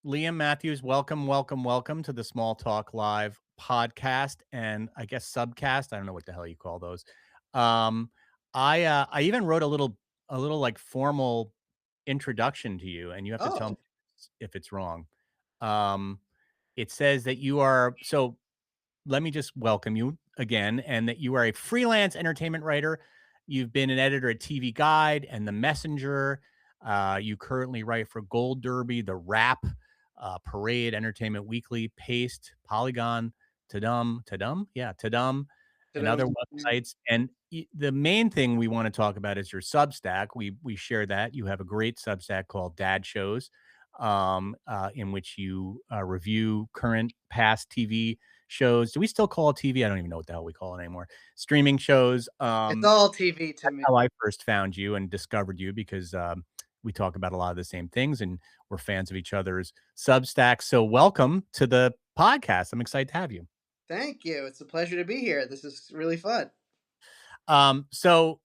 Liam Matthews, welcome, welcome, welcome to the Small Talk Live podcast and I guess subcast. I don't know what the hell you call those. Um, I even wrote a little like formal introduction to you, and you have to tell me Oh, if it's wrong. Um, it says that you are so. Let me just welcome you again, and that you are a freelance entertainment writer. You've been an editor at TV Guide and The Messenger. You currently write for Gold Derby, The Wrap, Parade, Entertainment Weekly, Paste, Polygon, Tadum, and other ta-dum. websites. And the main thing we want to talk about is your Substack. We share that. You have a great Substack called Dad Shows, in which you review current, past TV shows. Do we still call it TV? I don't even know what the hell we call it anymore. Streaming shows. It's all TV to That's me. how I first found you and discovered you because we talk about a lot of the same things and we're fans of each other's Substacks. So welcome to the podcast. I'm excited to have you. Thank you. It's a pleasure to be here. This is really fun. So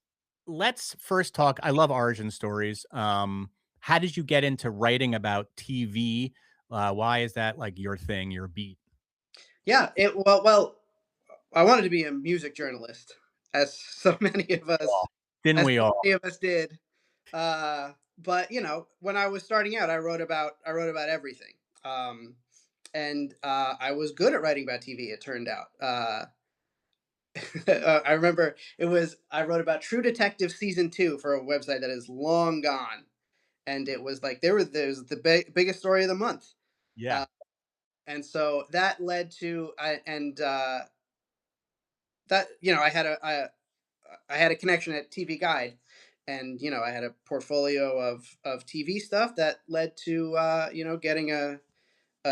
let's first talk. I love origin stories. How did you get into writing about TV? Why is that like your thing, your beat? Yeah, I wanted to be a music journalist, as so many of us, Oh, didn't we all? did. But when I was starting out, I wrote about everything. Um, and I was good at writing about TV. It turned out. I remember I wrote about True Detective season 2 for a website that is long gone, and it was like there's the biggest story of the month. Yeah. Uh, and so that led to that I had a connection at TV Guide, and I had a portfolio of TV stuff that led to getting a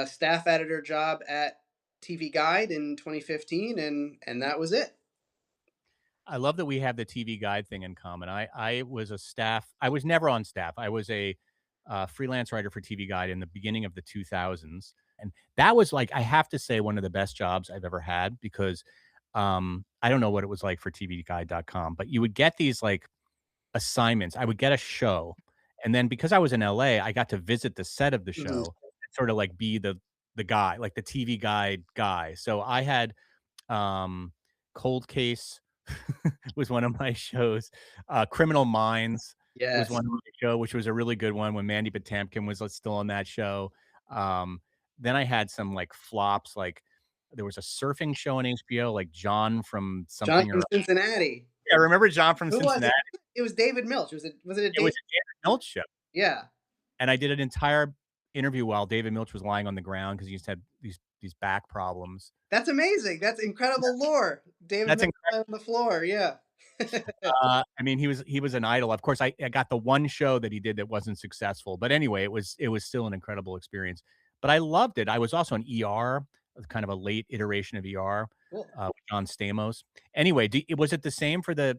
staff editor job at TV Guide in 2015, and that was it. I love that we have the TV guide thing in common. I was a staff. I was never on staff. I was a freelance writer for TV Guide in the beginning of the 2000s, and that was like I have to say one of the best jobs I've ever had because I don't know what it was like for TVGuide.com, but you would get these like assignments. I would get a show, and then because I was in LA, I got to visit the set of the Mhm. show and sort of like be the guy, like the TV Guide guy. So I had um, Cold Case was one of my shows. Criminal Minds was Yes. one of my show, which was a really good one when Mandy Patinkin was still on that show. Um, then I had some like flops, like there was a surfing show on HBO, like John from John something from or Cincinnati. I remember John from Who was Cincinnati. it? It was David Milch. Was it a It was David? a David Milch show, Yeah. and I did an entire interview while David Milch was lying on the ground because he used to have these back problems. That's amazing. That's incredible lore. David That's Milch incredible. on the floor. Yeah. I mean, he was an idol. Of course, I got the one show that he did that wasn't successful, but anyway, it was still an incredible experience. But I loved it. I was also on ER, kind of a late iteration of ER, Cool. with John Stamos. Anyway, was it the same for the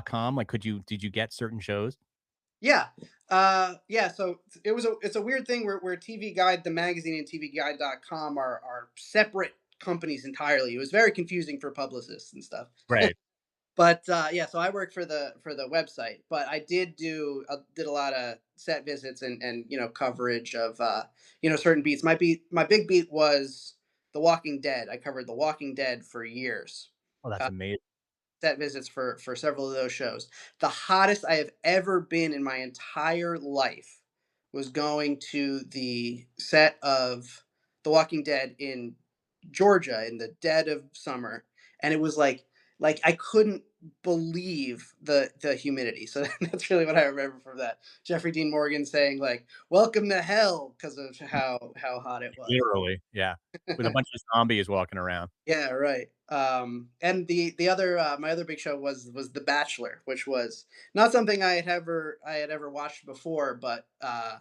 .com? Like, did you get certain shows? Yeah. Yeah. So it's a weird thing where TV Guide, the magazine, and TVGuide.com are separate companies entirely. It was very confusing for publicists and stuff. Right. But yeah, so I worked for the website, but I did a lot of set visits and coverage of certain beats. My big beat was The Walking Dead. I covered The Walking Dead for years. Oh, that's Uh, amazing. Set visits for several of those shows. The hottest I have ever been in my entire life was going to the set of The Walking Dead in Georgia in the dead of summer, and it was like I couldn't believe the humidity. So that's really what I remember from that. Jeffrey Dean Morgan saying like "Welcome to hell" because of how hot it was. Literally, yeah, with a bunch of zombies walking around. Yeah, right. And the other my other big show was The Bachelor, which was not something I had ever watched before, but I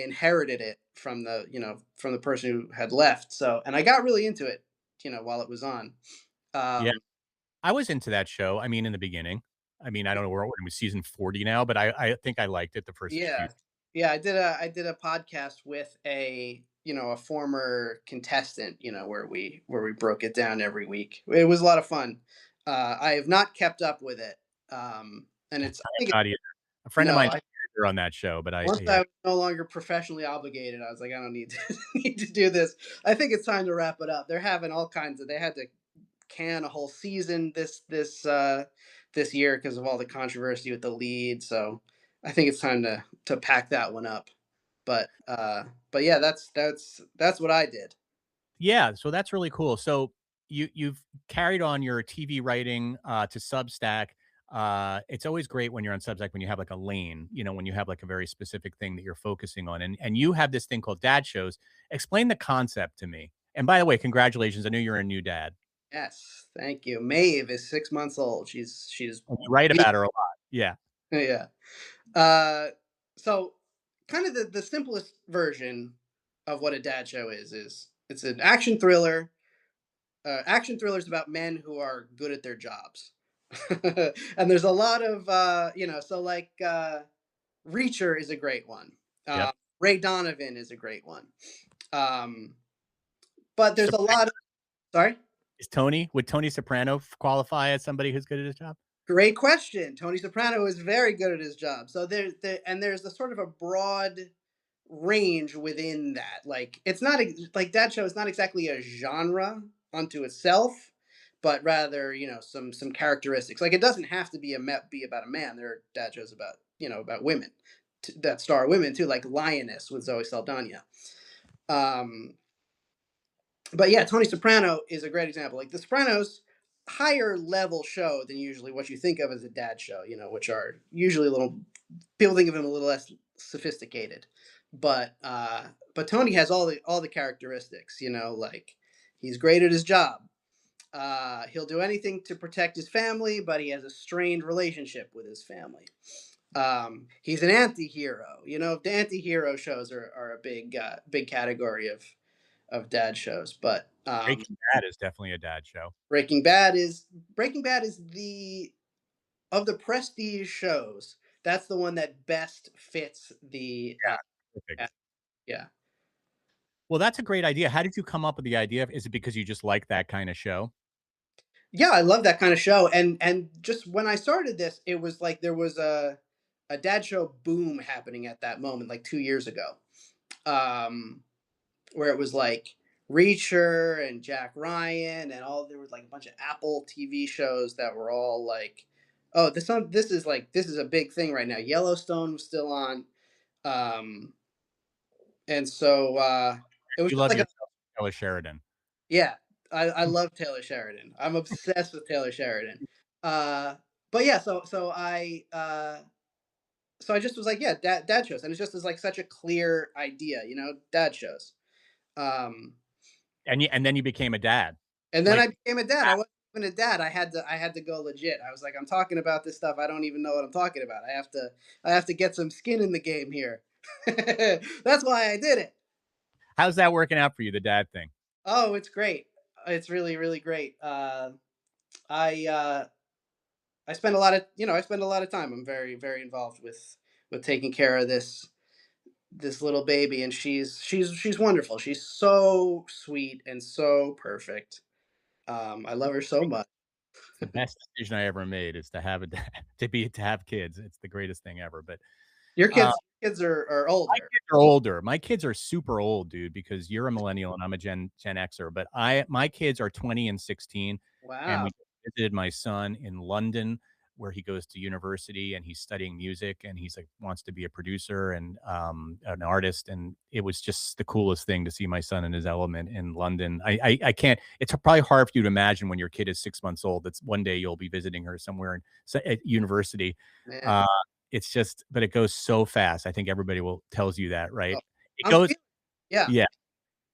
inherited it from the person who had left. So, and I got really into it, while it was on. Yeah, Um, I was into that show. I mean, in the beginning. I mean, I don't know where we're in season 40 now, but I think I liked it the first few. yeah, yeah. I did a podcast with a former contestant, where we broke it down every week. It was a lot of fun. I have not kept up with it, and it's I think Not either. A friend of no, mine I writer on that show, but Once yeah. I was no longer professionally obligated, I was like, I don't need to need to do this. I think it's time to wrap it up. They're having all kinds of. They had to can a whole season this year because of all the controversy with the lead. So I think it's time to pack that one up. But yeah, that's what I did. Yeah, so that's really cool. So you've carried on your TV writing to Substack. It's always great when you're on Substack when you have like a lane, when you have like a very specific thing that you're focusing on. And you have this thing called dad shows. Explain the concept to me. And by the way, congratulations. I know you're a new dad. Yes, thank you. Maeve is 6 months old. She's And you write be- about her a lot. Yeah. yeah. Uh, so kind of the simplest version of what a dad show is it's an action thriller. Action thrillers about men who are good at their jobs. And there's a lot of so like Reacher is a great one. Yep. Ray Donovan is a great one. But there's a Soprano, lot of sorry. would Tony Soprano qualify as somebody who's good at his job? Great question. Tony Soprano is very good at his job. So there's a sort of a broad range within that. Like it's not like that show is not exactly a genre unto itself, but rather some characteristics. Like it doesn't have to be about a man. There are dad shows about about women that star women too, like Lioness with Zoe Saldana. Um, but yeah, Tony Soprano is a great example. Like The Sopranos, higher level show than usually what you think of as a dad show, which are usually a little people think of him a little less sophisticated. But Tony has all the characteristics, like he's great at his job. He'll do anything to protect his family, but he has a strained relationship with his family. He's an anti-hero. The anti-hero shows are a big category of dad shows. But Breaking Bad is definitely a dad show. Breaking Bad is the of the prestige shows. That's the one that best fits the Yeah. Perfect. yeah. Well, that's a great idea. How did you come up with the idea? Is it because you just like that kind of show? Yeah, I love that kind of show. And just when I started this, it was like there was a dad show boom happening at that moment, like 2 years ago. Um, where it was like Reacher and Jack Ryan and all there was like a bunch of Apple TV shows that were all like, oh, this is a big thing right now. Yellowstone was still on. Um, and so it was You just love like a yourself, Taylor Sheridan. yeah, I love Taylor Sheridan. I'm obsessed with Taylor Sheridan. Uh, but yeah, so I just was like, yeah, dad shows, and it's just like such a clear idea, dad shows. Um, And then you became a dad. and then Like, I became a dad. I wasn't even a dad. I had to go legit. I was like, I'm talking about this stuff. I don't even know what I'm talking about. I have to get some skin in the game here. That's why I did it. how's that working out for you, the dad thing? Oh, it's great. It's really, really great. I I spend a lot of I spend a lot of time. I'm very, very involved with taking care of this little baby, and she's wonderful. She's so sweet and so perfect. I love her so much. It's the best decision I ever made is to have a dad, to have kids. It's the greatest thing ever. But Your uh, kids are my older. kids are older. My kids are super old, dude, because you're a millennial and I'm a Gen Xer. But my kids are 20 and 16, and Wow. we visited my son in London, where he goes to university and he's studying music and he's like wants to be a producer and an artist. And it was just the coolest thing to see my son in his element in London. I can't. It's probably hard for you to imagine when your kid is 6 months old. That's one day you'll be visiting her somewhere at university. Man. Uh, it's just but it goes so fast. I think everybody will tells you that, right? Oh, It I'm goes feeling yeah. yeah,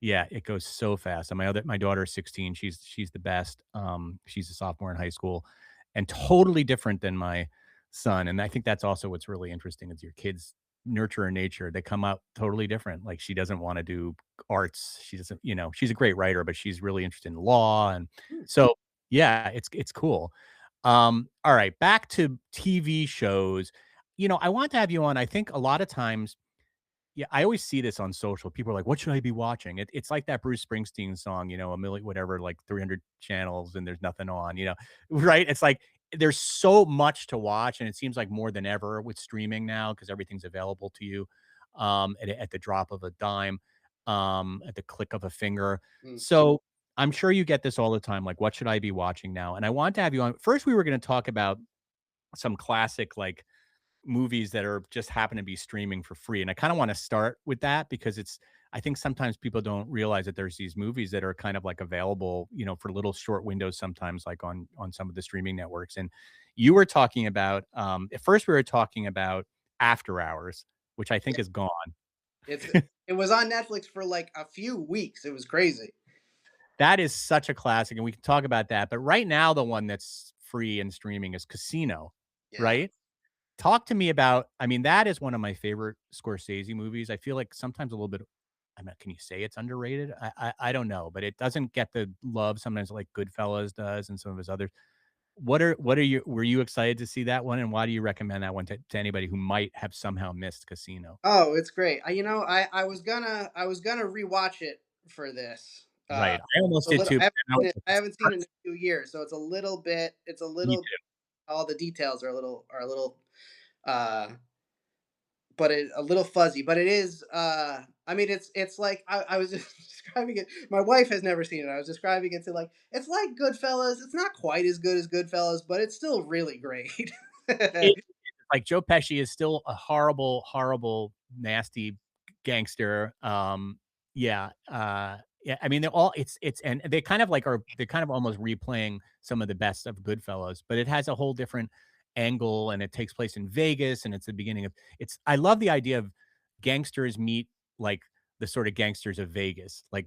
yeah, it goes so fast. And my daughter is 16. She's the best. She's a sophomore in high school and totally different than my son. And I think that's also what's really interesting is your kids nurture in nature. They come out totally different. Like she doesn't want to do arts. She doesn't, she's a great writer, but she's really interested in law. And Hmm. so yeah, it's cool. All right, back to TV shows. I want to have you on. I think a lot of times, yeah, I always see this on social. People are like, "What should I be watching?" It's like that Bruce Springsteen song, a million, whatever, like 300 channels, and there's nothing on, right? It's like there's so much to watch, and it seems like more than ever with streaming now because everything's available to you at the drop of a dime, at the click of a finger. Mm. So I'm sure you get this all the time. Like, what should I be watching now? And I want to have you on. First, we were going to talk about some classic like movies that are just happen to be streaming for free. And I kind of want to start with that because it's I think sometimes people don't realize that there's these movies that are kind of like available, for little short windows sometimes like on some of the streaming networks. And you were talking about at first we were talking about After Hours, which I Yeah, think is gone. it's it was on Netflix for like a few weeks. It was crazy. That is such a classic and we can talk about that. But right now the one that's free and streaming is Casino, Yeah. right? Talk to me about I mean, that is one of my favorite Scorsese movies. I feel like sometimes a little bit I mean, can you say it's underrated? I don't know, but it doesn't get the love sometimes like Goodfellas does and some of his others. What are you were you excited to see that one, and why do you recommend that one to anybody who might have somehow missed Casino? Oh, it's great. I was gonna rewatch it for this. Right. I almost A did little. too, but then I was I like, haven't seen it in a few years, so it's a little bit. It's a me little. too. All the details are a little. Uh, but a little fuzzy. But it is. I mean, it's like I was just describing it. My wife has never seen it. I was describing it to like it's like Goodfellas. It's not quite as good as Goodfellas, but it's still really great. It like Joe Pesci is still a horrible, horrible, nasty gangster. Yeah, I mean, they're all it's and they kind of like are they're kind of almost replaying some of the best of Goodfellas, but it has a whole different angle and it takes place in Vegas and it's the beginning of it's I love the idea of gangsters meet like the sort of gangsters of Vegas, like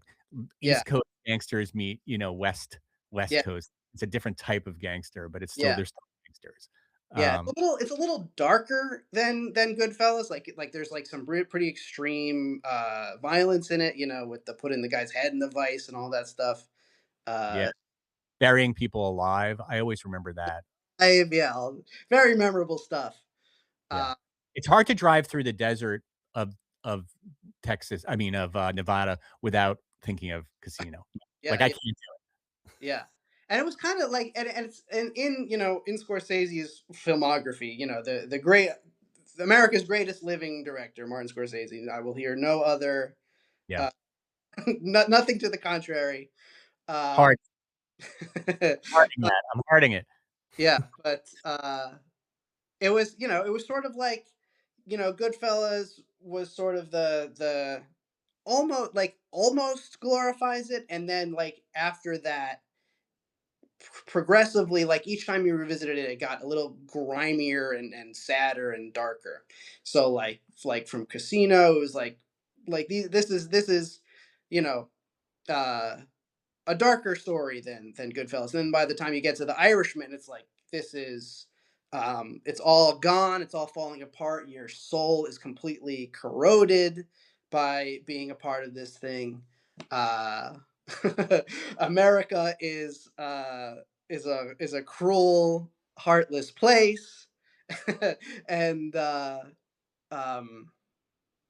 Yeah, East Coast gangsters meet, West yeah, Coast. It's a different type of gangster, but it's still yeah. they're still gangsters. Yeah, Um, it's a little darker than Goodfellas. Like there's like some pretty extreme violence in it. You know, with the putting the guy's head in the vice and all that stuff. yeah. Uh, Burying people alive, I always remember that. yeah, very memorable stuff. Yeah. Uh, It's hard to drive through the desert of Texas I mean, of, Nevada without thinking of Casino. Like, yeah, I yeah, can't do it. yeah. And it was kind of like, and it's and in in Scorsese's filmography, the great America's greatest living director, Martin Scorsese. I will hear no other, Yeah. uh, nothing to the contrary. Um, Hard Harding that, I'm harding it. yeah, but it was, it was sort of like, Goodfellas was sort of the almost glorifies it, and then like after that, progressively, like each time you revisited it, it got a little grimier and sadder and darker. So like from Casino, it was like this is, you know, uh a darker story than Goodfellas. Then by the time you get to The Irishman, it's like this is it's all gone, it's all falling apart. Your soul is completely corroded by being a part of this thing. Uh America is a cruel, heartless place. and um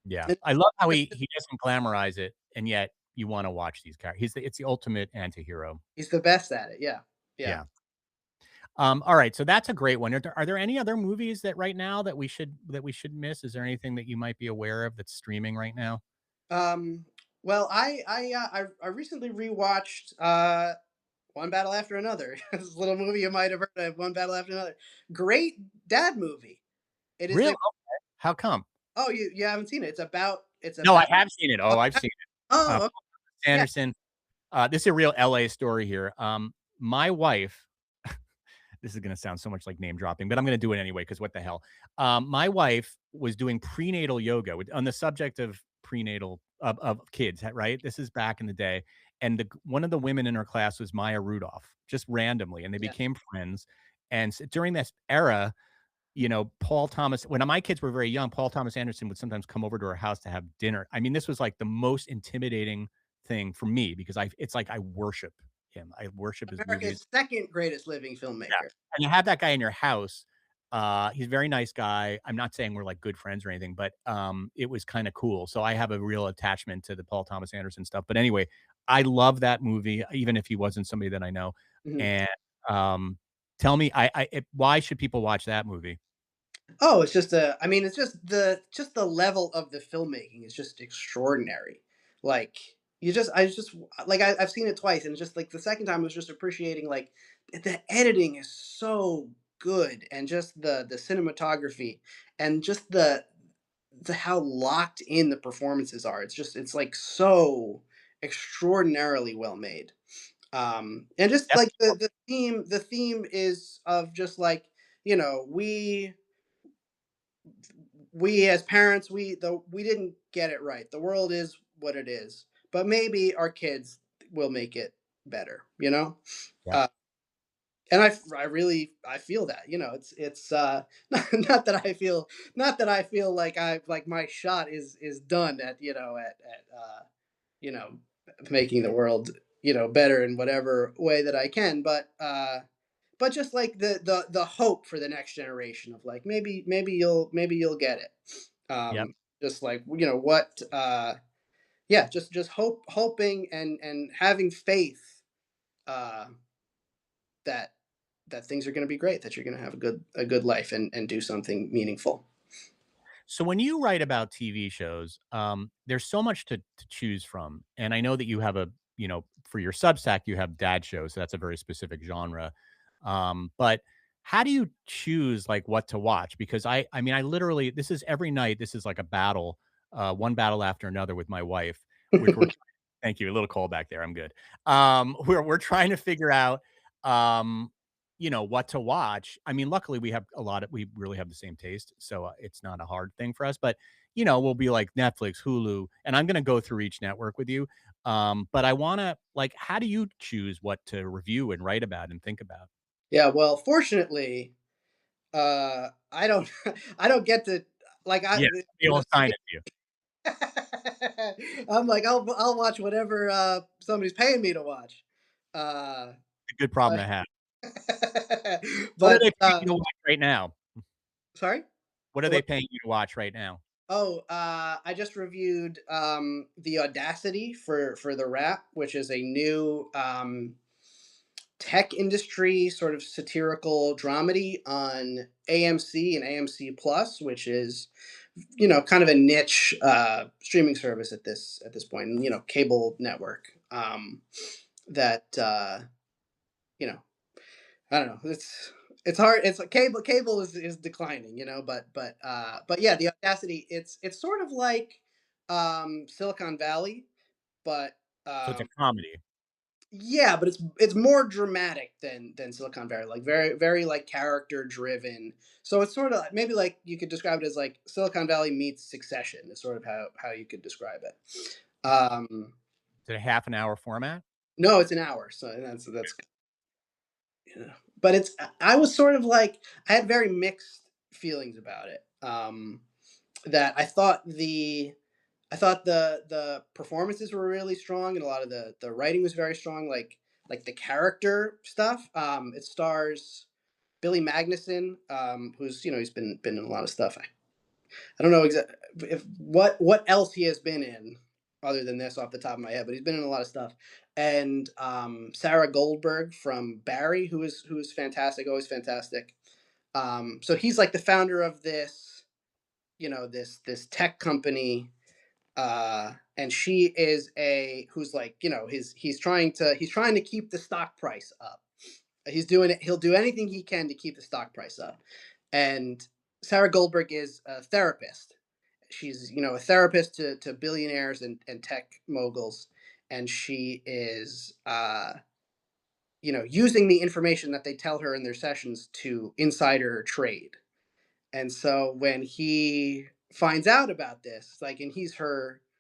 Yeah. and I love how he doesn't glamorize it, and yet you wanna watch these characters. It's the ultimate antihero. he's the best at it. Yeah. Yeah. Yeah. Alright, so that's a great one. Are there any other movies that right now that we should miss? Is there anything that you might be aware of that's streaming right now? Um, well, I recently rewatched One Battle After Another. This little movie you might have heard of, One Battle After Another. Great dad movie. It is Really? a Okay. How come? oh you haven't seen it. It's No, I about have seen it. oh, Oh, I've seen it. oh okay, Paul yeah, Anderson. This is a real LA story here. My wife this is gonna sound so much like name dropping, but I'm gonna do it anyway because what the hell? My wife was doing prenatal yoga on the subject of prenatal of kids, right? This is back in the day, and one of the women in her class was Maya Rudolph, just randomly, and they yeah. became friends. And during this era, Paul Thomas, when my kids were very young, Paul Thomas Anderson would sometimes come over to our house to have dinner. I mean, this was like the most intimidating thing for me because it's like I worship him. I worship his movies. America's second greatest living Yeah, filmmaker. and to have that guy in your house, he's a very nice guy. I'm not saying we're like good friends or anything, but it was kind of cool. So I have a real attachment to the Paul Thomas Anderson stuff. But anyway, I love that movie, even if he wasn't somebody that I know. Mhm. And um, Tell me, why should people watch that movie? Oh, it's just I mean, it's just the level of the filmmaking is just extraordinary. Like I just like I've seen it twice, and it's just like the second time I was just appreciating like the editing is so good, and just the cinematography, and just the how locked in the performances are. It's like so extraordinarily well made. And just like Definitely. the theme is of just like, you know, we as parents, we didn't get it right. The world is what it is, but maybe our kids will make it better, you know. Yeah. uh, and I really I feel that, you know, it's not that I feel, not that I feel like I like my shot is done at, you know, at you know, making the world, you know, better in whatever way that I can, but just like the hope for the next generation of like maybe you'll get it. Yep. Just like, you know, what yeah, just hoping and having faith uh that things are going to be great, that you're going to have a good life and do something meaningful. So when you write about TV shows, there's so much to choose from, and I know that you have for your Substack, you have dad shows, so that's a very specific genre. But how do you choose like what to watch? Because I mean, I literally this is every night. This is like a battle, one battle after another with my wife. We're thank you. A little call back there. I'm good. We're trying to figure out, um, what to watch. I mean, luckily we really have the same taste, so it's not a hard thing for us. But we'll be like Netflix, Hulu, and I'm gonna go through each network with you. But I wanna like, how do you choose what to review and write about and think about? Yeah, well, fortunately, I don't I don't get to like I Yeah, they the all sign it to you. I'm like, I'll watch whatever somebody's paying me to watch. Uh, It's a good problem but to have. What are but they paying you to watch right now? sorry. What are they What? paying you to watch right now? Oh, I just reviewed the Audacity for the Wrap, which is a new tech industry sort of satirical dramedy on AMC and AMC Plus, which is, you know, kind of a niche streaming service at this point, you know, cable network. That you know, I don't know. It's hard. It's like cable is declining, you know, but yeah, the Audacity. It's sort of like Silicon Valley, but So it's a um, comedy. yeah, but it's more dramatic than Silicon Valley, like very like character driven. So it's sort of maybe like you could describe it as like Silicon Valley meets Succession is sort of how you could describe it. Is it a half an hour format? No, it's an hour, so that's yeah. But it's I was sort of like I had very mixed feelings about it. That I thought the performances were really strong, and a lot of the writing was very strong. Like the character stuff. It stars Billy Magnuson, who's, you know, he's been in a lot of stuff. I don't know exactly if what else he has been in other than this off the top of my head, but he's been in a lot of stuff. And Sarah Goldberg from Barry, who is fantastic, always fantastic. So he's like the founder of this, you know, this tech company, and she is a who's like, you know, he's trying to keep the stock price up. He's doing it. He'll do anything he can to keep the stock price up. And Sarah Goldberg is a therapist. She's, you know, a therapist to billionaires and tech moguls, and she is you know, using the information that they tell her in their sessions to insider trade. And so when he finds out about this, like, and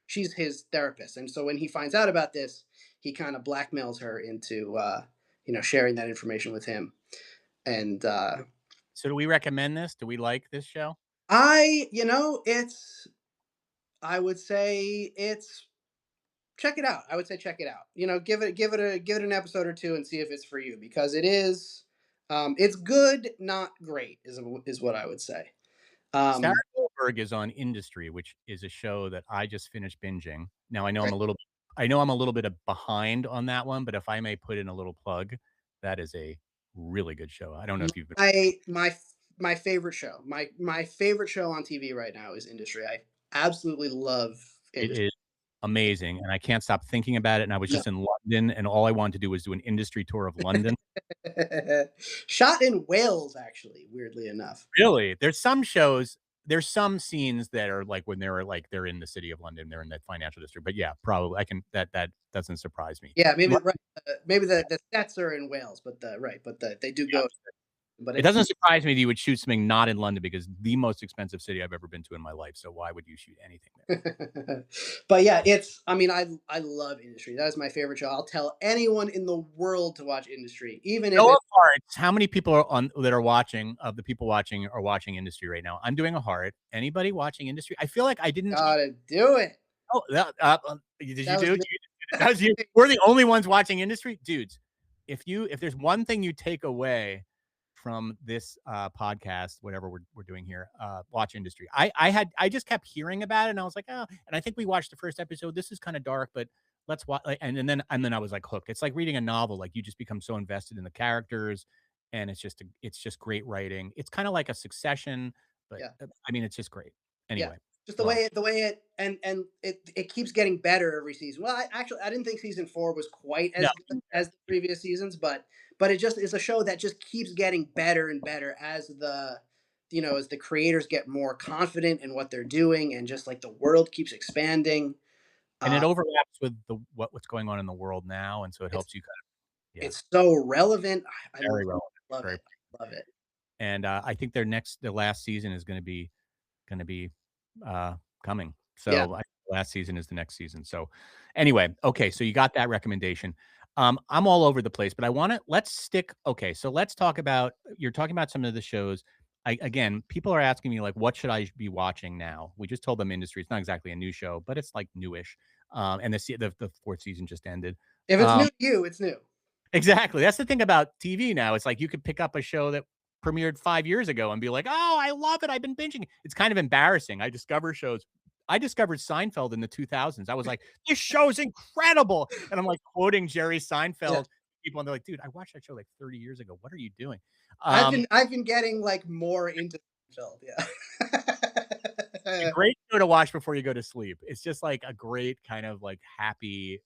she's his therapist. And so when he finds out about this, he kind of blackmails her into, you know, sharing that information with him. And So do we recommend this? Do we like this show? you know, I would say it's, check it out. I would say check it out. You know, give it an episode or two and see if it's for you, because it is, it's good, not great, is what I would say. Sarah Um, Goldberg is on Industry, which is a show that I just finished binging. Now right. I know I'm a little bit behind on that one, but if I may put in a little plug, that is a really good show. I don't know if you've been. My favorite show, my favorite show on TV right now is Industry. I absolutely love It Industry. is amazing, and I can't stop thinking about it, and I was No. just in London, and all I wanted to do was do an industry tour of London. Shot in Wales, actually, weirdly enough. Really? There's some scenes that are like when they're like they're in the city of London, they're in that financial district, but yeah, probably I can that doesn't surprise me. Yeah, maybe Lo right. Maybe the sets are in Wales, but they do Yeah. go. But It it's doesn't surprise me that you would shoot something not in London because the most expensive city I've ever been to in my life, so why would you shoot anything there? but yeah, it's. I mean, I love Industry. That is my favorite show. I'll tell anyone in the world to watch Industry, even if Show it. of hearts, how many people are on that are watching of the people watching are watching Industry right now? I'm doing a heart. Anybody watching Industry? I feel like I didn't. Gotta do it. Oh, did you That was do it? me. That was you. We're the only ones watching Industry? Dudes, if there's one thing you take away from this podcast, whatever we're doing here, watch Industry. I just kept hearing about it and I was like, oh, and I think we watched the first episode. This is kind of dark, but let's watch. And then I was like hooked. It's like reading a novel. Like you just become so invested in the characters, and it's just great writing. It's kind of like a Succession, but Yeah. I mean, it's just great. Yeah. Anyway, Just love. the way it and it keeps getting better every season. Well, I didn't think season 4 was quite No, as good as the previous seasons, but it just is a show that just keeps getting better and better as as the creators get more confident in what they're doing and just like the world keeps expanding. and it Uh overlaps with what's going on in the world now, and so it it's helps you kind of yeah, it's so relevant. I very relevant, love very it. I love it. and, I think the last season is gonna be, uh, coming. Yeah. So, last season is the next season. So, anyway, okay, so you got that recommendation. I'm all over the place, but let's stick okay, so let's talk about you're talking about some of the shows. Again, people are asking me, like, what should I be watching now? We just told them Industry. It's not exactly a new show, but it's, like, newish, and the 4th season just ended. If it's new Um to you, it's new. Exactly. That's the thing about TV now. It's like you could pick up a show that premiered 5 years ago and be like, "Oh, I love it. I've been binging." It's kind of embarrassing. I discover shows. I discovered Seinfeld in the 2000s. I was like, "This show is incredible." And I'm like quoting Jerry Yeah. Seinfeld to people and they're like, "Dude, I watched that show like 30 years ago. What are you doing?" Um, I've been getting like more into Seinfeld, a yeah. great show to watch before you go to sleep. It's just like a great kind of like happy,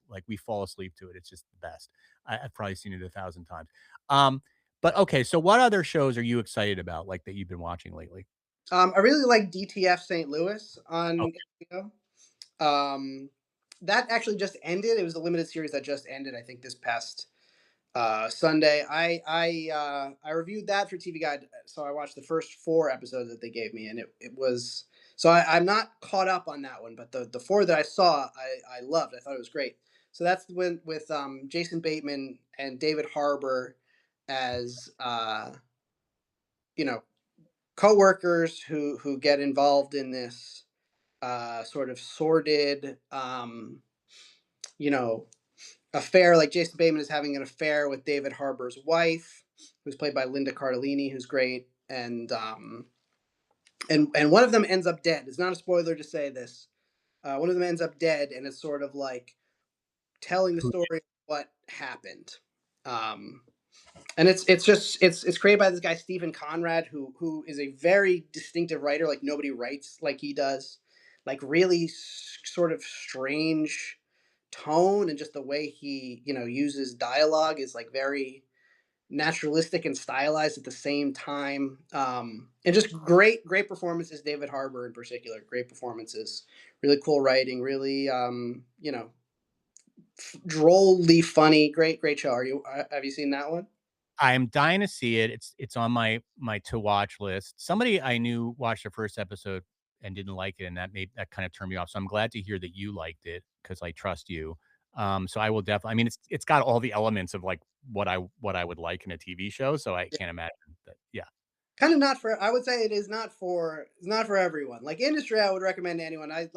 like we fall asleep to it. It's just the best. I've probably seen it 1,000 times. Um, but okay, so what other shows are you excited about, like that you've been watching lately? I really like DTF St. Louis on Okay, HBO. Um, that actually just ended. It was a limited series that just ended. I think this past Sunday. I reviewed that for TV Guide, so I watched the first 4 episodes that they gave me, and it was so I'm not caught up on that one, but the 4 that I saw, I loved. I thought it was great. So that's when with Jason Bateman and David Harbour as you know coworkers who get involved in this sort of sordid you know affair. Like Jason Bateman is having an affair with David Harbour's wife, who's played by Linda Cardellini, who's great, and one of them ends up dead. It's not a spoiler to say this. One of them ends up dead, and it's sort of like telling the who story of what happened. Um, and it's created by this guy Stephen Conrad, who is a very distinctive writer. Like nobody writes like he does. Like really sort of strange tone, and just the way he uses dialogue is like very naturalistic and stylized at the same time. And just great performances. David Harbour in particular, great performances. Really cool writing. Really drolly funny. Great show. Have you seen that one? I'm dying to see it. It's on my to watch list. Somebody I knew watched the first episode and didn't like it, and that kind of turned me off. So I'm glad to hear that you liked it because I trust you. So I will definitely. I mean, it's got all the elements of like what I would like in a TV show. So I can't imagine that. Yeah, Kind of not for. I would say it is not for. It's not for everyone. Like Industry, I would recommend to anyone. I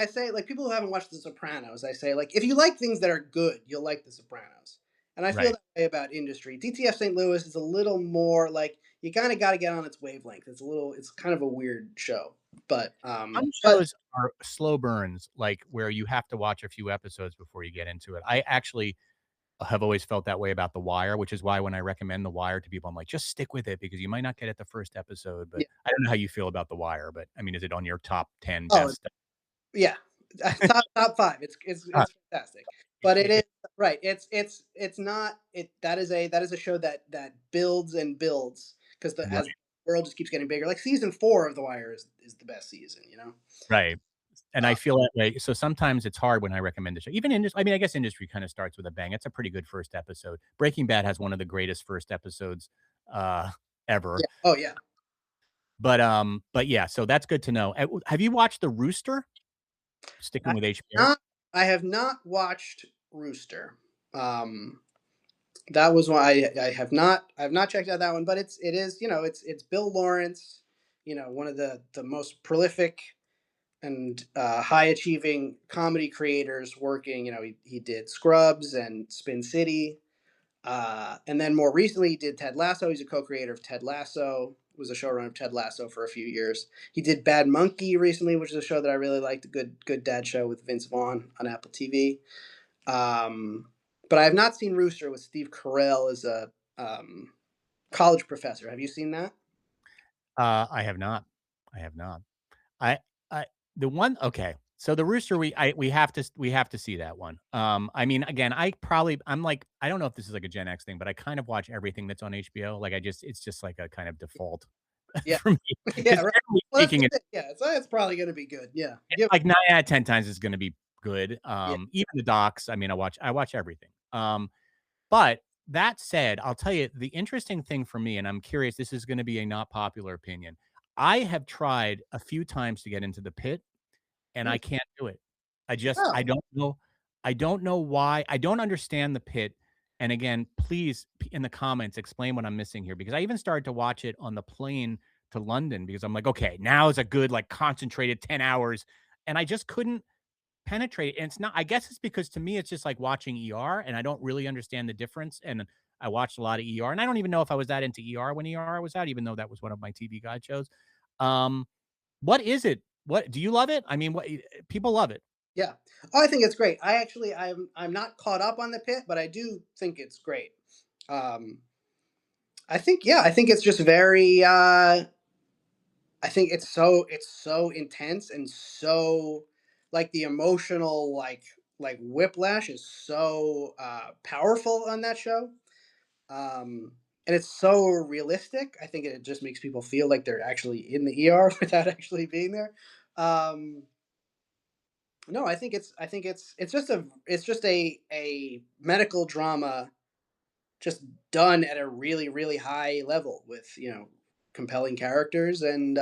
say, like people who haven't watched The Sopranos, I say, like if you like things that are good, you'll like The Sopranos. And I feel right. that way about Industry. DTF St. Louis is a little more like you kind of got to get on its wavelength. It's kind of a weird show, Some but shows are slow burns, like where you have to watch a few episodes before you get into it. I actually have always felt that way about The Wire, which is why when I recommend The Wire to people, I'm like, "Just stick with it because you might not get it the first episode." But Yeah. I don't know how you feel about The Wire, but I mean, is it on your top 10 Oh, best? yeah. Top 5. Uh, It's fantastic. it But it is it right. It's not it that is a show that builds and builds because the as Right, the world just keeps getting bigger. Like season 4 of The Wire is the best season, you know? right. And I Uh, feel that way. So sometimes it's hard when I recommend a show. Even I mean, I guess Industry kinda starts with a bang. It's a pretty good first episode. Breaking Bad has one of the greatest first episodes, uh, ever. yeah. Oh, yeah. But yeah, so that's good to know. Have you watched The Rooster? I Sticking with HBO? not I have not watched Rooster. Um, that was why I have not checked out that one, but it is, it's Bill Lawrence, one of the most prolific and high achieving comedy creators working. He did Scrubs and Spin City. And then more recently, he did Ted Lasso. He's a co-creator of Ted Lasso. Was a showrunner of Ted Lasso for a few years. He did Bad Monkey recently, which is a show that I really liked. A good dad show with Vince Vaughn on Apple TV. Um, but I have not seen Rooster with Steve Carell as a college professor. Have you seen that? I have not. I have not. I I the one okay. So The Rooster, we have to see that one. I mean, again, I'm like, I don't know if this is like a Gen X thing, but I kind of watch everything that's on HBO. Like it's just like a kind of default Yeah, for me yeah, because right. generally Well, that's speaking, the it's thing. Yeah, so it's probably going to be good. Yeah, give like 9 out of 10 times it's gonna be good. yeah, Even the docs, I mean, I watch everything. But that said, I'll tell you the interesting thing for me, and I'm curious, this is gonna be a not popular opinion. I have tried a few times to get into The Pit, and I mm, can't do it. I oh don't know. I don't know why. I don't understand The Pit. And again, please in the comments explain what I'm missing here because I even started to watch it on the plane to London because I'm like, okay, now is a good like concentrated 10 hours, and I just couldn't penetrate. And it's not. I guess it's because to me it's just like watching ER, and I don't really understand the difference. And I watched a lot of ER, and I don't even know if I was that into ER when ER was out, even though that was one of my TV guide shows. Um, what is it? What do you love it? I mean, what people love it. yeah. Oh, I think it's great. I'm not caught up on The Pit, but I do think it's great. Um, I think it's just very. I think it's so intense and so like the emotional like whiplash is so powerful on that show. And it's so realistic. I think it just makes people feel like they're actually in the ER without actually being there. Um, no, it's just a medical drama just done at a really really high level with compelling characters and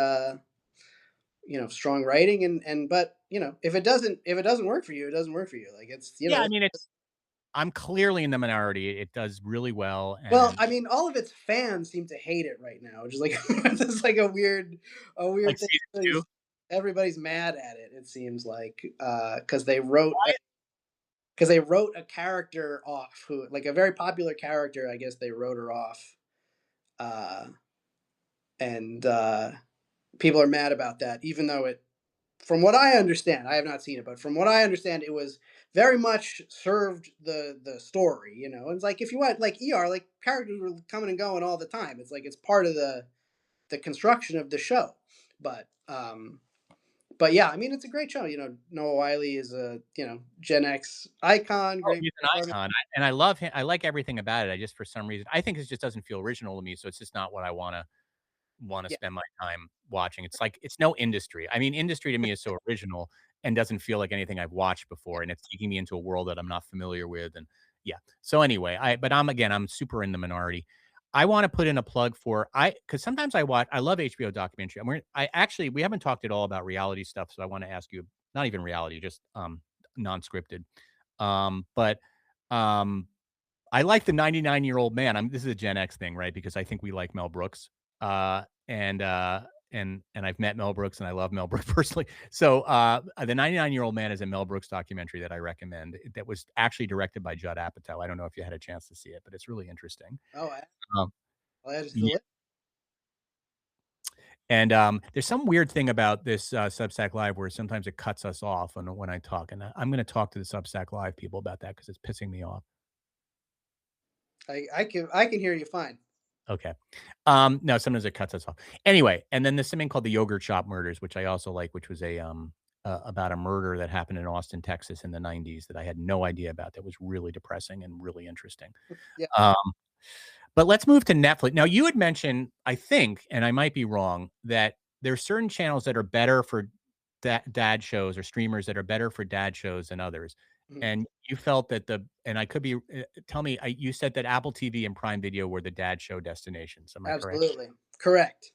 strong writing and but if it doesn't work for you, it doesn't work for you. Like it's Yeah, I mean, I'm clearly in the minority. It does really well, well, and I mean, all of its fans seem to hate it right now, which is like it's like a like weird thing. season 2. Everybody's mad at it. It seems like because they wrote a character off who like a very popular character. I guess they wrote her off, uh, and people are mad about that, even though from what I understand, I have not seen it, but from what I understand, it was very much served the story. And it's like if you want like ER, like characters were coming and going all the time. It's like it's part of the construction of the show. But but yeah, I mean it's a great show. Noah Wiley is a Gen X icon, Oh, great he's an performance. icon, and I love him. I like everything about it. I just for some reason I think it just doesn't feel original to me, so it's just not what I wanna Yeah, spend my time watching. It's like it's no Industry. I mean, Industry to me is so original and doesn't feel like anything I've watched before, and it's taking me into a world that I'm not familiar with, and yeah. So anyway, I'm super in the minority. I wanna put in a plug for because sometimes I love HBO documentary. We haven't talked at all about reality stuff, so I wanna ask you not even reality, just, non-scripted. But, um I like the 99-Year-Old Man. This is a Gen X thing, right? Because I think we like Mel Brooks. And I've met Mel Brooks and I love Mel Brooks personally. So the 99-Year-Old Man is a Mel Brooks documentary that I recommend that was actually directed by Judd Apatow. I don't know if you had a chance to see it, but it's really interesting. oh, Um, I'll add it to the yeah. list. And there's some weird thing about this Substack Live where sometimes it cuts us off when I talk. And I'm going to talk to the Substack Live people about that because it's pissing me off. I can hear you fine. Okay. No, sometimes it cuts us off. Anyway, and then there's something called the Yogurt Shop Murders, which I also like, which was about a murder that happened in Austin, Texas in the 90s that I had no idea about. That was really depressing and really interesting. Yeah, Um, but let's move to Netflix. Now, you had mentioned, I think, and I might be wrong, that there's certain channels that are better for dad shows or streamers that are better for dad shows than others. mhm, And you felt that and I could be, tell me, you said that Apple TV and Prime Video were the dad show destinations. Am I correct? absolutely correct.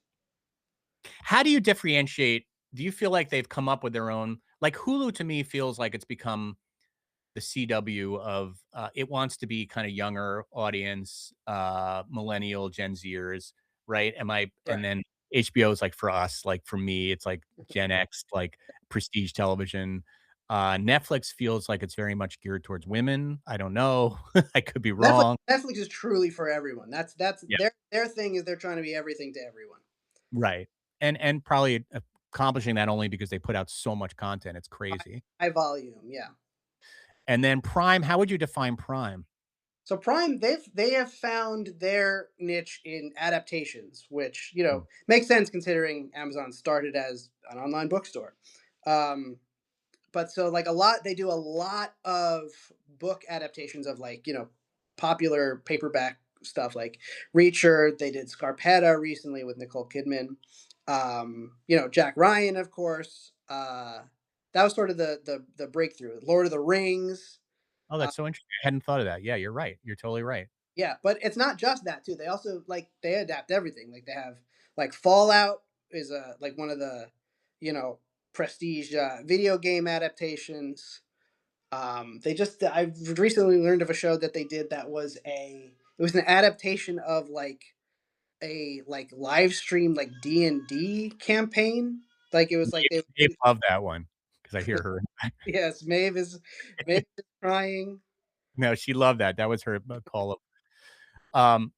How do you differentiate? Do you feel like they've come up with their own? Like Hulu to me feels like it's become the CW of it wants to be kind of younger audience, millennial Gen Zers, right? Am I? And Right. then HBO is like for us, like for me, it's like Gen X, like prestige television. Netflix feels like it's very much geared towards women. I don't know. I could be Netflix wrong. Netflix is truly for everyone. That's Yeah. their thing is they're trying to be everything to everyone. Right. And probably accomplishing that only because they put out so much content. It's crazy. High volume, yeah. And then Prime, how would you define Prime? So Prime, they have found their niche in adaptations, which Mm. makes sense considering Amazon started as an online bookstore. Um, but so like they do a lot of book adaptations of like popular paperback stuff like Reacher. They did Scarpetta recently with Nicole Kidman. Jack Ryan, of course. That was sort of the breakthrough. Lord of the Rings. Oh, Uh, that's so interesting. I hadn't thought of that. Yeah, you're right. You're totally right. Yeah, but it's not just that too. They also they adapt everything. Like they have like Fallout is like one of the you know prestige video game adaptations. I've recently learned of a show that they did that was it was an adaptation of like a live stream like D&D campaign. Like it was like Maeve Maeve loved that one because I hear her. yes, Maeve is crying. No, she loved that. That was her call of um,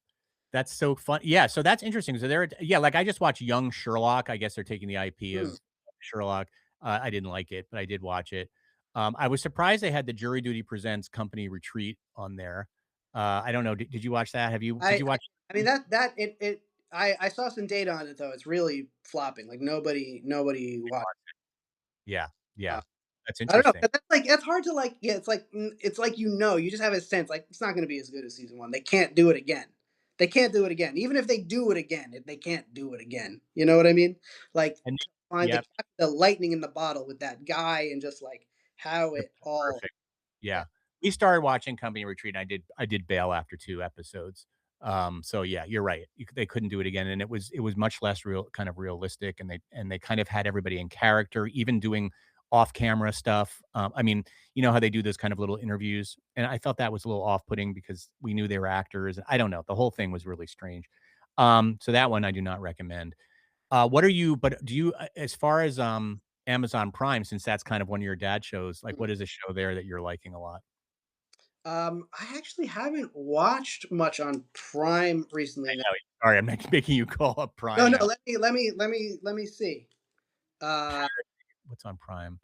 that's so fun. Yeah, so that's interesting. So they're yeah, like I just watched Young Sherlock. I guess they're taking the IP Hmm. of Sherlock. I didn't like it, but I did watch it. I was surprised they had the Jury Duty Presents Company Retreat on there. I don't know. Did you watch that? Did I, you I watch? I mean that it I saw some data on it though. It's really flopping. Like nobody watched. Yeah, Uh, yeah. That's I don't know. interesting. 'Cause that's hard to like. Yeah, it's like you just have a sense like it's not going to be as good as season one. They can't do it again. They can't do it again. Even if they do it again, they can't do it again. You know what I mean? Like And find they yeah, kept the lightning in the bottle with that guy and just like how it it was all. perfect. Yeah, Yeah. We started watching Company Retreat, and I did bail after 2 episodes. So yeah, you're right. They couldn't do it again, and it was much less real kind of realistic, and they kind of had everybody in character, even doing off-camera stuff. I mean, you know how they do those kind of little interviews, and I thought that was a little off-putting because we knew they were actors. I don't know. The whole thing was really strange. So that one I do not recommend. What are you but do you as far as, Amazon Prime, since that's kind of one of your dad shows, like, what is a show there that you're liking a lot? I actually haven't watched much on Prime I recently. know. Sorry, I'm making you call up No, Prime no. now. Let me see. Uh, What's on Prime?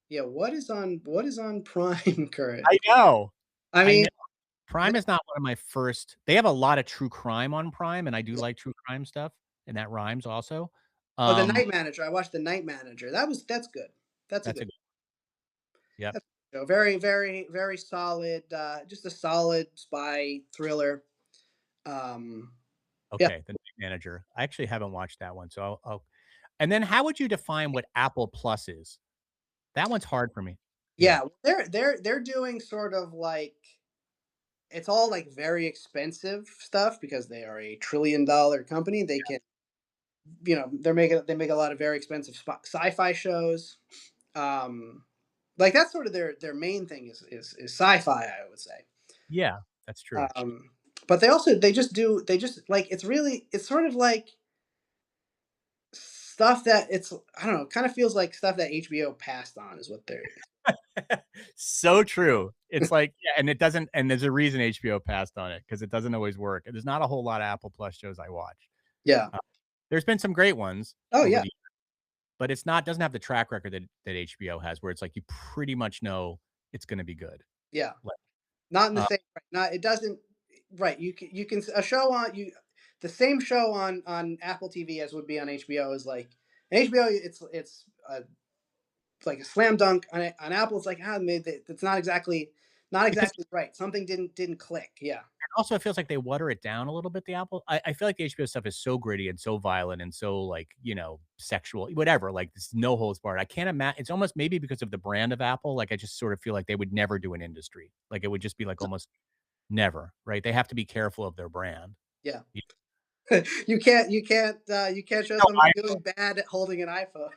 yeah. What is on Prime current? I know. I I mean, know. Prime is not one of my first they have a lot of true crime on Prime, and I do like true crime stuff, and that rhymes also. oh, The Um, Night Manager. I watched The Night Manager. That's good. That's a that's good. a good yep. That's a good show. Very, very, very solid. Just a solid spy thriller. Um, yeah, Okay, The Night Manager. I actually haven't watched that one, so I'll and then how would you define what Apple Plus is? That one's hard for me. Yeah. yeah. They're doing sort of like it's all like very expensive stuff because they are a $1 trillion company. They can, they make a lot of very expensive sci-fi shows. Um, like that's sort of their main thing is sci-fi, I would say. Yeah, that's true. Um, but they just like it's sort of like stuff that it's I don't know, kind of feels like stuff that HBO passed on is what they're. So true. It's like yeah, and it doesn't and there's a reason HBO passed on it because it doesn't always work. There's not a whole lot of Apple Plus shows I watch. Yeah. Uh, there's been some great ones Oh over yeah. the but it's not doesn't have the track record that HBO has where it's like you pretty much know it's gonna be good. Yeah. Like, Not in the uh, same. Not it doesn't. right. You can a show on you the same show on Apple TV as would be on HBO is like HBO. It's like a slam dunk on Apple. It's like maybe it's not Because exactly right. Something didn't click. Yeah. also it feels like they water it down a little bit, the Apple. I feel like the HBO stuff is so gritty and so violent and so, like, sexual, whatever, like, this no holds barred. I can't imagine. It's almost maybe because of the brand of Apple, like, I just sort of feel like they would never do an industry. Like, it would just be, like, almost never, right? They have to be careful of their brand. Yeah. You You can't show know, somebody doing bad at holding an iPhone.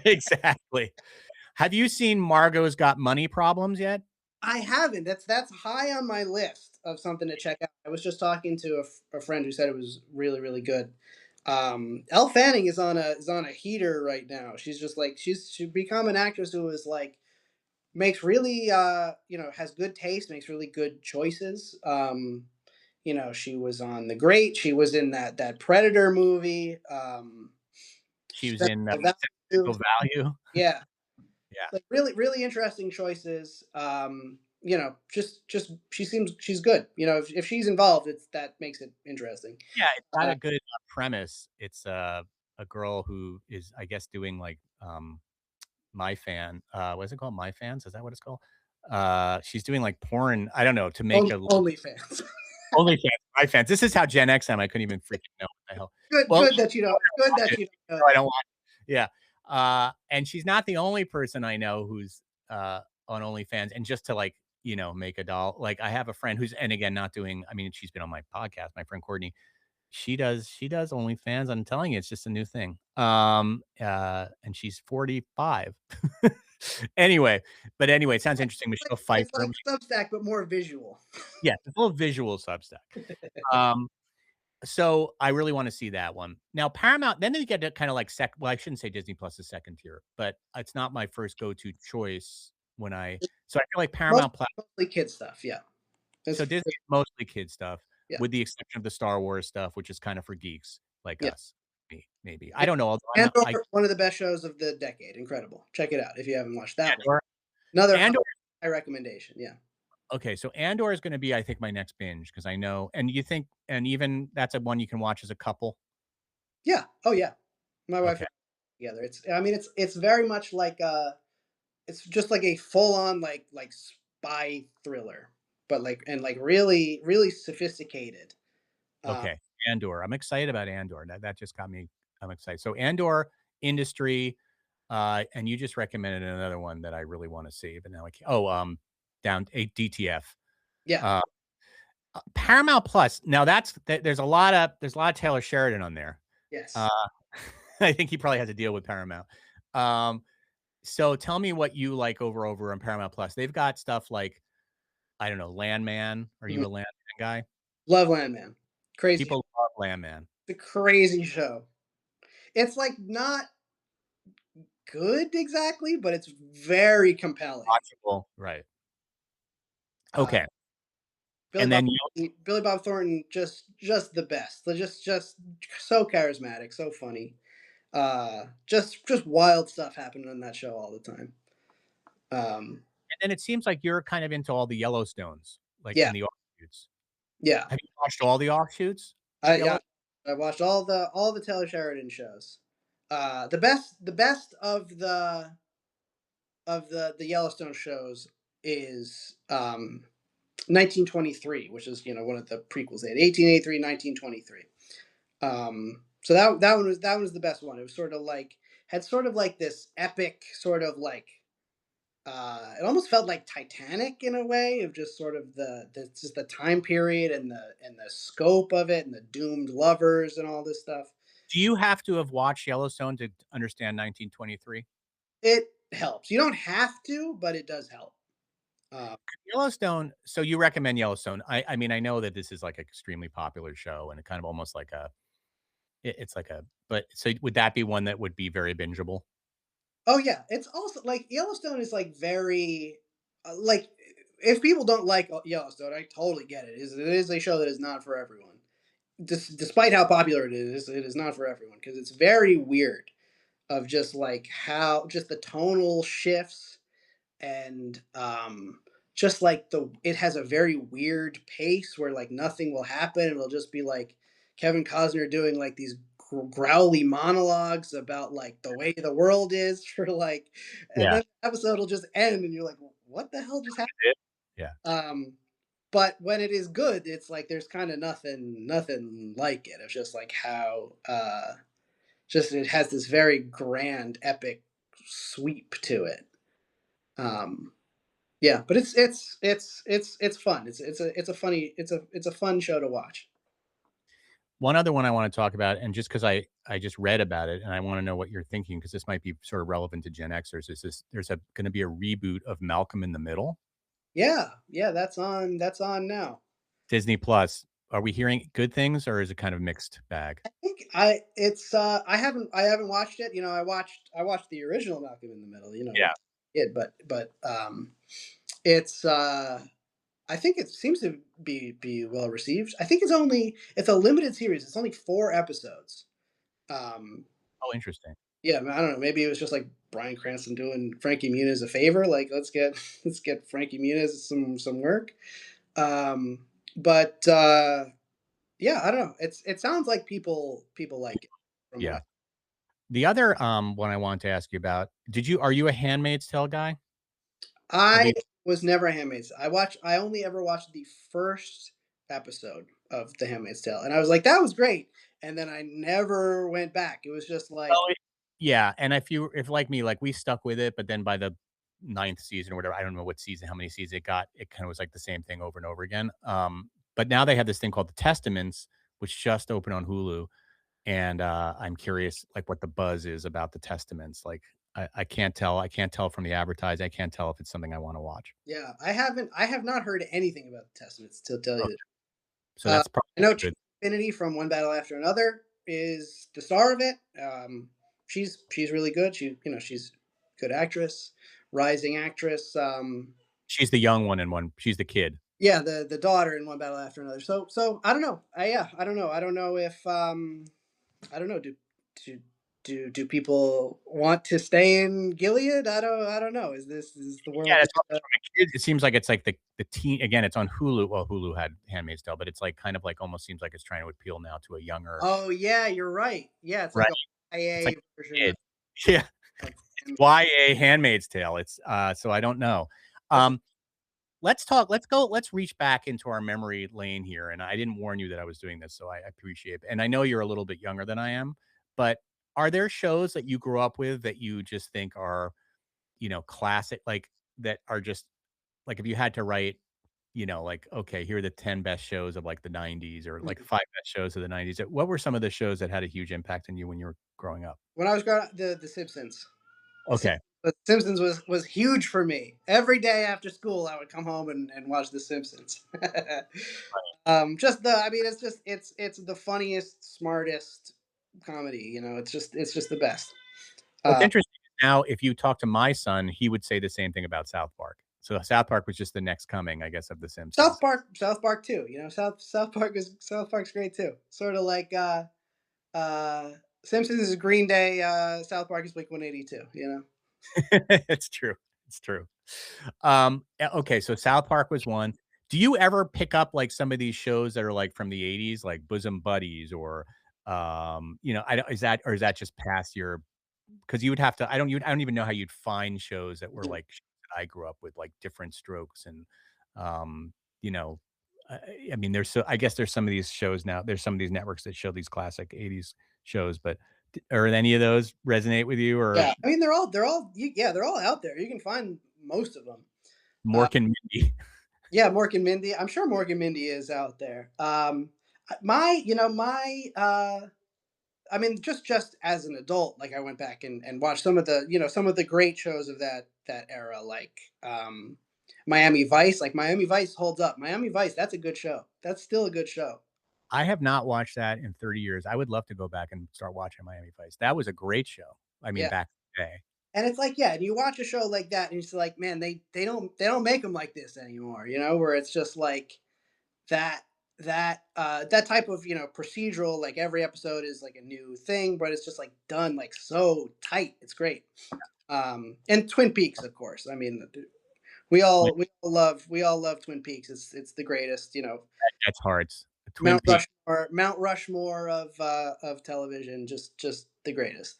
exactly. Have you seen Margot's Got Money Problems yet? I haven't. That's high on my list of something to check out. I was just talking to a friend who said it was really really good. Elle Fanning is on a heater right now. She's just like she's become an actress who is like makes really has good taste, makes really good choices. She was on The Great. She was in that Predator movie. She was in, Sentimental Value. Physical Value. Yeah, Yeah. like really really interesting choices. Just she's good. If she's involved, it's that makes it interesting. Yeah, it's got Uh, a good, premise. It's, a girl who is, I guess, doing, like, what is it called? My Fans? Is that what it's called? She's doing, like, porn, I don't know, to make a OnlyFans. OnlyFans, My Fans. This is how Gen X I am. I couldn't even freaking know what the hell. Good Well, good that you don't good watch that it. you don't know No, I that. don't watch it. Yeah. And she's not the only person I know who's, on OnlyFans. And just to, like, make a doll, like, I have a friend who's, and again, not doing, I mean, she's been on my podcast, my friend Courtney. She does OnlyFans. I'm telling you, it's just a new thing. And she's 45. Anyway, it sounds interesting. Michelle It's Pfeiffer. like Substack, but more visual. Yeah, it's a little visual Substack. Um, so I really wanna see that one. Now Paramount, then they get to kinda like well, I shouldn't say Disney Plus is second tier, but it's not my first go-to choice so I feel like Most, Paramount Plus. mostly kid stuff. Yeah. So It's, Disney is mostly kid stuff, yeah. with the exception of the Star Wars stuff, which is kind of for geeks like Yeah. us, maybe. I don't know, although Andor, one of the best shows of the decade. Incredible. Check it out if you haven't watched that one. Andor Another Andor high recommendation. Yeah. okay, so Andor is gonna be, I think, my next binge because I know, and you think, and even that's a one you can watch as a couple? Yeah. Oh yeah. My wife Okay, and I together. It's very much like it's just like a full on like spy thriller, but like really really sophisticated. Uh, okay, Andor. I'm excited about Andor. That just got me. I'm excited. So Andor, Industry, and you just recommended another one that I really wanna see, but now I can't. Oh, down a DTF. yeah. Uh, Paramount Plus. Now there's a lot of Taylor Sheridan on there. Uh, Yes. I think he probably has a deal with Paramount. Um, so tell me what you like over on Paramount Plus. They've got stuff like, I don't know, Landman. Are you Mhm. a Landman guy? Love Landman. Crazy. People love Landman. The crazy show. It's like not good exactly, but it's very compelling. Watchable, right. Uh, Okay, Billy and Bob then you Billy Bob Thornton just the best. They're just so charismatic, so funny. Just wild stuff happening on that show all the time. Um, and then it seems like you're kind of into all the Yellowstones, like, yeah, and the offshoots. yeah. Have you watched all the offshoots of I yeah, Yellow I watched all the Taylor Sheridan shows. The best of the Yellowstone shows is 1923, which is one of the prequels. They had 1883, 1923. So that one was the best one. It was sort of like had sort of like this epic sort of like it almost felt like Titanic in a way of just sort of the just the time period and the scope of it and the doomed lovers and all this stuff. Do you have to have watched Yellowstone to understand 1923? It helps. You don't have to, but it does help. Uh, Yellowstone, so you recommend Yellowstone. I mean, I know that this is, like, extremely popular show and it kind of almost like it's like a, but so would that be one that would be very bingeable? oh yeah, it's also like Yellowstone is like very like if people don't like Yellowstone, I totally get it. It is a show that is not for everyone. Despite how popular it is not for everyone because it's very weird of just like how just the tonal shifts and just like the it has a very weird pace where like nothing will happen. It'll just be like Kevin Costner doing like these growly monologues about like the way the world is for like, and Yeah. then the episode will just end, and you're like, what the hell just happened? It Yeah. Um, but when it is good, it's like there's kind of nothing like it. It's just like how just it has this very grand, epic sweep to it. Um, yeah, but it's fun. It's a funny it's a fun show to watch. One other one I wanna talk about, and just because I just read about it, and I wanna know what you're thinking, because this might be sort of relevant to Gen Xers, is there's gonna be a reboot of Malcolm in the Middle, Yeah, yeah, that's on now. Disney Plus. Are we hearing good things, or is it kind of mixed bag? I think I it's I haven't watched it. You know, I watched the original Malcolm in the Middle. You know, Yeah. it, but it's I think it seems to be well received. I think it's a limited series. It's only 4 episodes. Um, Oh, interesting. yeah, I don't know. Maybe it was just like Bryan Cranston doing Frankie Muniz a favor. Like, let's get Frankie Muniz some work. Um, but yeah, I don't know. It sounds like people like it from what Yeah. The other, one I wanted to ask you about, are you a Handmaid's Tale guy? Have I you was never a Handmaid's. I only ever watched the first episode of The Handmaid's Tale, and I was like, that was great. And then I never went back. It was just like, Well, yeah, and if like me, like, we stuck with it, but then by the ninth season or whatever, I don't know what season, how many seasons it got, it kinda was like the same thing over and over again, but now they have this thing called The Testaments, which just opened on Hulu, and, I'm curious, like, what the buzz is about The Testaments, like, I can't tell from the advertising, I can't tell if it's something I wanna watch. yeah, I have not heard anything about the Testaments to tell you. Okay, so that's I probably know Chase good. Infinity from One Battle After Another is the star of it. She's really good. She's a good actress, rising actress. She's the young one in one she's the kid. Yeah, the daughter in One Battle After Another. So I don't know. Yeah, I don't know. I don't know if I don't know. Do do people want to stay in Gilead? I don't know. Is the Yeah, world? that's what from a kid, it seems like it's like the teen again, it's on Hulu. Well, Hulu had Handmaid's Tale, but it's like kind of like almost seems like it's trying to appeal now to a younger. Oh yeah, you're right. Yeah, it's like Right. a It's like YA version a kid. Yeah. of It's YA Handmaid's Tale. It's, so I don't know. that's Um, let's reach back into our memory lane here, and I didn't warn you that I was doing this, so I appreciate it. And I know you're a little bit younger than I am, but are there shows that you grew up with that you just think are, classic, like, that are just like, if you had to write, like, okay, here are the 10 best shows of like the 90s, or like 5 best shows of the 90s. What were some of the shows that had a huge impact on you when you were growing up? when I was growing up, the Simpsons. The Sim- Okay. the Simpsons was huge for me. Every day after school, I would come home and watch The Simpsons. Just the I mean, it's the funniest, smartest comedy. You know, it's just the best. What's Uh, interesting is now if you talk to my son, he would say the same thing about South Park. So South Park was just the next coming, I guess, of The Simpsons. South Park too. You know, South Park's great too. Sort of like uh, Simpsons is Green Day. South Park is Blink 182. You know. It's true. It's true. Okay, so South Park was one. Do you ever pick up like some of these shows that are like from the 80s, like Bosom Buddies, or I don't, is that just past your, because you would have to, I don't even know how you'd find shows that were like shows that I grew up with, like Different Strokes, and um, you know, I mean, I guess there's some of these shows now. There's some of these networks that show these classic 80s shows, but are any of those resonate with you, or Yeah, I mean yeah, they're all out there. You can find most of them. Uh, Mork and Mindy? yeah, Mork and Mindy. I'm sure Mork and Mindy is out there. My you know my I mean, just as an adult, like I went back and watched some of the great shows of that era, like Miami Vice. Like Miami Vice holds up. Miami Vice, that's a good show. That's still a good show. I have not watched that in 30 years. I would love to go back and start watching Miami Vice. That was a great show. I mean, Yeah, back in the day. and it's like yeah, and you watch a show like that, and it's like man, they don't make them like this anymore. You know, where it's just like that that type of procedural, like every episode is like a new thing, but it's just like done like so tight. It's great. And Twin Peaks, of course. I mean, We all love Twin Peaks. It's the greatest, you know, That's Hearts. Twin Peaks. Mount Rushmore of television. Just the greatest.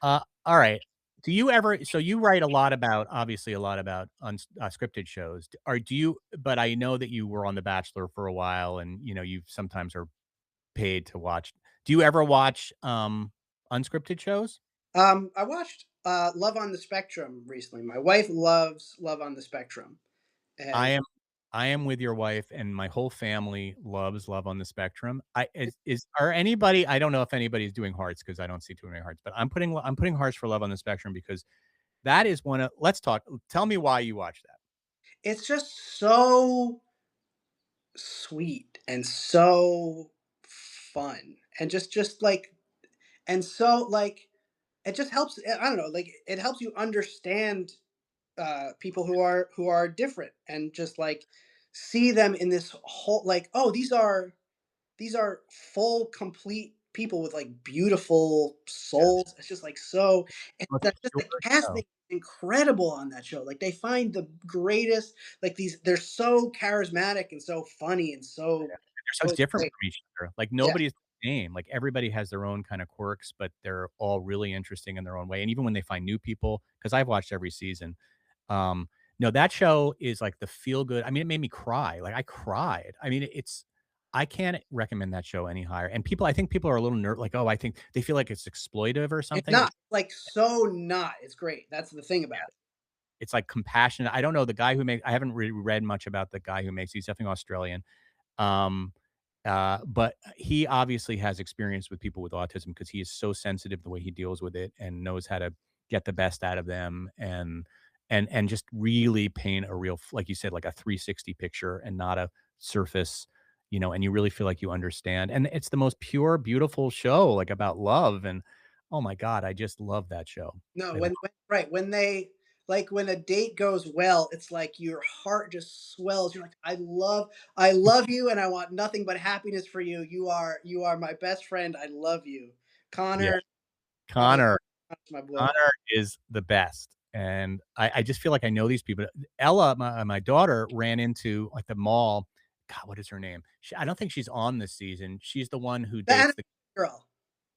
All right. Do you ever so you write a lot about obviously a lot about scripted shows. Do you but I know that you were on The Bachelor for a while and, you know, you sometimes are paid to watch. Do you ever watch, unscripted shows? I watched Love on the Spectrum recently. My wife loves Love on the Spectrum, I and am I am with your wife, and my whole family loves Love on the Spectrum. I is are anybody I don't know if anybody's doing Hearts because I don't see too many Hearts, but I'm putting Hearts for Love on the Spectrum because that is one of let's talk. Tell me why you watch that. it's just so sweet and so fun and just like and so like it just helps. I don't know, like it helps you understand people who are different and just like see them in this whole like, oh, these are full complete people with like beautiful Yes. souls. It's just like so, and Most just pure the casting show. is incredible on that show. Like they find the greatest, like these they're so charismatic and so funny and so They're so so different great. from each other. Like, Yeah. nobody's the same. Like, everybody has their own kinda quirks, but they're all really interesting in their own way, and even when they find new people, because 'cause I've watched every season, um, no, that show is like the feel good I mean, it made me cry, like, I cried. I mean, it's I can't recommend that show any higher, and people I think people are a little like, "Oh, I think" they feel like it's exploitive or It's something. not like so not. It's great. That's the thing about it. It's, like, compassionate. I don't know the guy who made I haven't really read much about the guy who makes he's definitely Australian. Um, but he obviously has experience with people with autism because he is so sensitive the way he deals with it and knows how to get the best out of them and just really paint a real like you said, like a 360 picture and not a surface, you know, and you really feel like you understand. And it's the most pure, beautiful show, like about love. And oh my God, I just love that show. No, I love when right, when they like, when a date goes well, it's like your heart just swells. You're like, I love you, and I want nothing but happiness for you. You are my best friend. I love you." yeah. Connor, uh, Connor my boy. Connor is the best, and I just feel like I know these people. Ella, my daughter, ran into, like, the mall God, what is her name? I don't think she's on this season. She's the one who The dates animation the girl.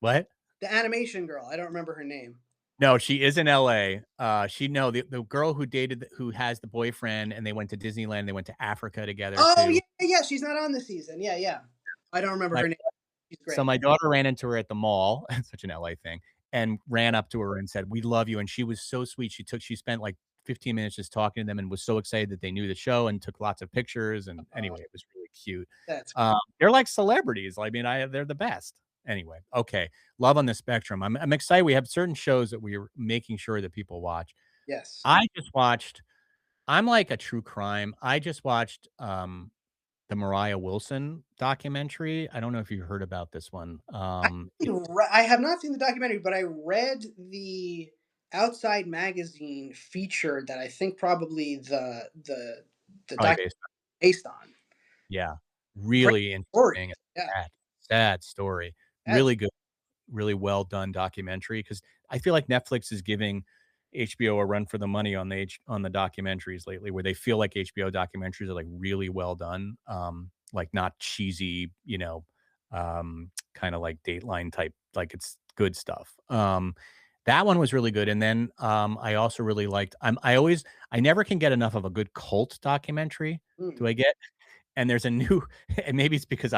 what? The animation girl. I don't remember her name. No, she is in LA. She no, the girl who dated who has the boyfriend, and they went to Disneyland, they went to Africa together Oh, too. yeah, she's not on this season. Yeah, yeah. I don't remember My her name. She's So great. my daughter ran into her at the mall, such an LA thing, and ran up to her and said, "We love you." And she was so sweet. She spent like 15 minutes just talking to them and was so excited that they knew the show and took lots of pictures. And Oh, anyway, it was really cute. that's They're like celebrities. I mean, they're the best. Anyway, okay. Love on the Spectrum. I'm excited. We have certain shows that we're making sure that people watch. yes. I just watched. I'm like a true crime. I just watched the Mariah Wilson documentary. I don't know if you heard about this one. I have not seen the documentary, but I read the Outside Magazine feature that I think probably the Probably doc based based on. yeah, Great really story. interesting, Yeah. sad, sad story. That's Really good, really well done documentary. Because I feel like Netflix is giving HBO a run for the money on on the documentaries lately, where they feel like HBO documentaries are, like, really well done, like, not cheesy, you know, kinda like Dateline type, like, it's good stuff. That one was really good, and then, I also really liked I never can get enough of a good cult documentary. mm, Do I get and there's a new and maybe it's because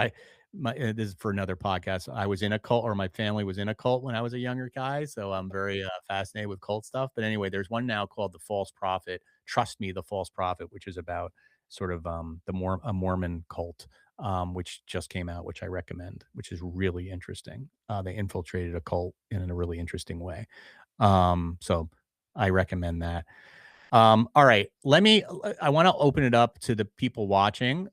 this is for another podcast. I was in a cult or my family was in a cult when I was a younger guy, so I'm very, fascinated with cult stuff, but anyway, there's one now called The False Prophet, Trust Me, The False Prophet, which is about sort of, a Mormon cult, which just came out, which I recommend, which is really interesting. They infiltrated a cult in a really interesting way. So I recommend that. All right, I want to open it up to the people watching.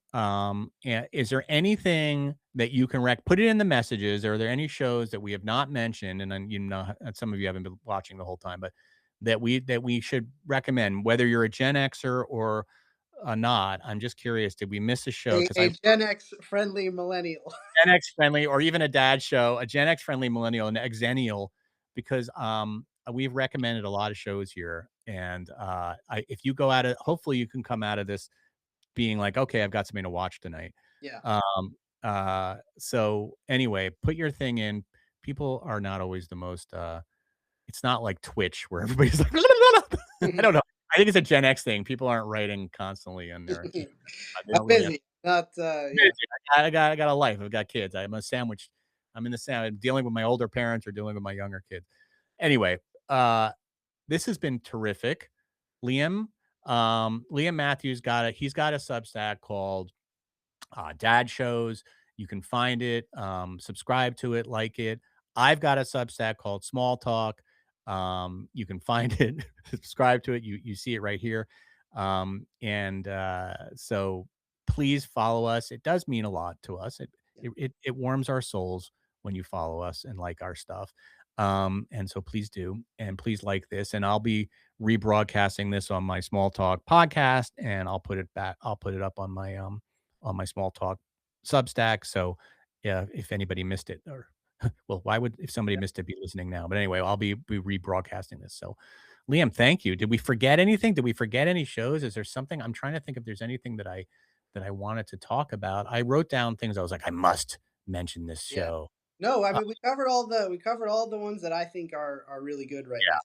Is there anything that you can put it in the messages? Are there any shows that we have not mentioned? And then, you know, some of you haven't been watching the whole time, but that we should recommend, whether you're a Gen Xer or not. I'm just curious, did we miss a show? Because I a Gen X friendly millennial. Gen X friendly or even a dad show, a Gen X friendly millennial, an Xennial, because we've recommended a lot of shows here. And if you go out of, hopefully you can come out of this being like, okay, I've got something to watch tonight. Yeah. So anyway, put your thing in. People are not always the most. It's not like Twitch where everybody's like, I don't know. I think it's a Gen X thing. People aren't writing constantly, and they I'm don't really have. busy. Not Busy. yeah. I got a life. I've got kids. I'm a sandwich. I'm in the sandwich. I'm dealing with my older parents or dealing with my younger kids. Anyway, this has been terrific. Liam, Liam Matthews he's got a Substack called Dad Shows. You can find it, subscribe to it, like it. I've got a Substack called Small Talk. You can find it, subscribe to it. You see it right here. And so please follow us. It does mean a lot to us. It warms our souls when you follow us and like our stuff. And so please do, and please like this. And I'll be rebroadcasting this on my Small Talk podcast, and I'll put it back. I'll put it up on my Small Talk Substack. So yeah, if anybody missed it, or well, why would if somebody missed it be listening now? But anyway, I'll be rebroadcasting this. So Liam, thank you. Did we forget anything? Did we forget any shows? Is there something? I'm trying to think if there's anything that I wanted to talk about. I wrote down things I was like, I must mention this Yeah. show. No, I Uh, mean we covered all the ones that I think are really good right now. yeah.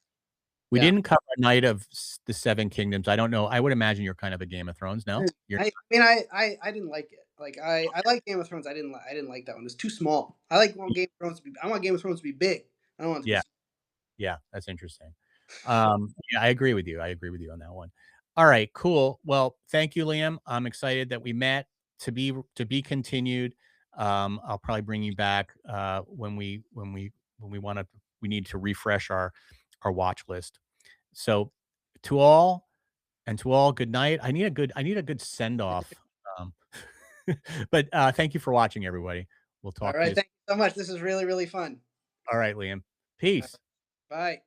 We Yeah. didn't cover Night of the Seven Kingdoms. I don't know. I would imagine you're kind of a Game of Thrones. No, you're I mean I didn't like it. Like I like Game of Thrones. I didn't like that one. It's too small. Want Game of Thrones to be I want Game of Thrones to be big. I don't want it to be yeah. Yeah, that's interesting. Yeah, I agree with you. I agree with you on that one. All right, cool. Well, thank you, Liam. I'm excited that we met to be continued. I'll probably bring you back when we want to we need to refresh our watch list. So to all, good night. I need a good send off. Um, but thank you for watching, everybody. We'll All talk to right, you. thank you so much. This is really, really fun. All right, Liam. Uh, Peace. Bye.